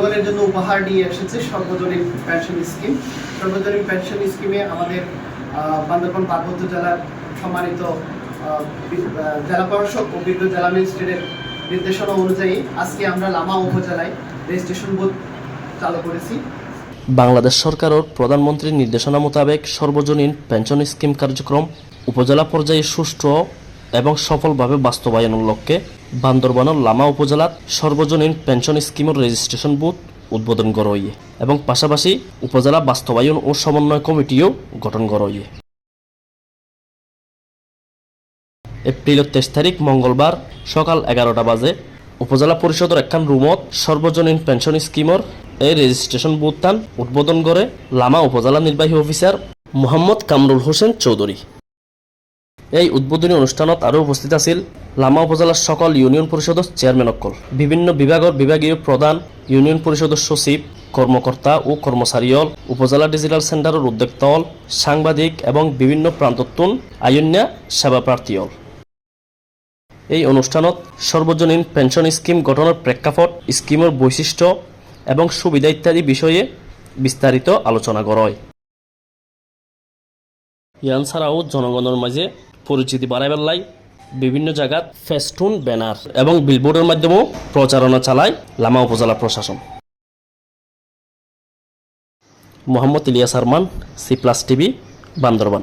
জনগণের জন্য উপহার নিয়ে এসেছে সর্বজনীন পেনশন স্কিম। সর্বজনীন পেনশন স্কিমে আমাদের বান্দরবান পার্বত্য জেলার সম্মানিত জেলা প্রশাসক ও বিদ্যুৎ জেলা ম্যাজিস্ট্রেটের নির্দেশনা অনুযায়ী আজকে আমরা লামা উপজেলায় রেজিস্ট্রেশন বুথ চালু করেছি। বাংলাদেশ সরকারের প্রধানমন্ত্রীর নির্দেশনা মোতাবেক সর্বজনীন পেনশন স্কিম কার্যক্রম উপজেলা পর্যায়ে সুষ্ঠু এবং সফলভাবে বাস্তবায়নের লক্ষ্যে বান্দরবানের লামা উপজেলাত সর্বজনীন পেনশন স্কিমের রেজিস্ট্রেশন বুথ উদ্বোধন করা হইয়ে এবং পাশাপাশি উপজেলা বাস্তবায়ন ও সমন্বয় কমিটিও গঠন করা হইয়ে। এপ্রিলের 23 তারিখ মঙ্গলবার সকাল 11টা বাজে উপজেলা পরিষদের একখান রুমত সর্বজনীন পেনশন স্কিমের এই রেজিস্ট্রেশন বুথটান উদ্বোধন করে লামা উপজেলা নির্বাহী অফিসার মোহাম্মদ কামরুল হোসেন চৌধুরী। এই উদ্বোধনী অনুষ্ঠানত আরও উপস্থিত আছিল লামা উপজেলার সকল ইউনিয়ন পরিষদের চেয়ারম্যান অকল, বিভিন্ন বিভাগের বিভাগীয় প্রধান, ইউনিয়ন পরিষদের সচিব, কর্মকর্তা ও কর্মচারীল, উপজেলা ডিজিটাল সেন্টারের উদ্যোক্তাল, সাংবাদিক এবং বিভিন্ন প্রান্তত্বন আইন্যা সেবা প্রার্থীল। এই অনুষ্ঠানত সর্বজনীন পেনশন স্কিম গঠনের প্রেক্ষাপট, স্কিমের বৈশিষ্ট্য এবং সুবিধা ইত্যাদি বিষয়ে বিস্তারিত আলোচনা করা হয়। ইয়ান ছাড়াও জনগণের মাঝে পরিচিতি বাড়াইবার লাই বিভিন্ন জায়গাত ফেস্টুন, ব্যানার এবং বিলবোর্ডের মাধ্যমেও প্রচারণা চালায় লামা উপজেলা প্রশাসন। Mohammad Ilias Arman, C Plus TV, Bandarban.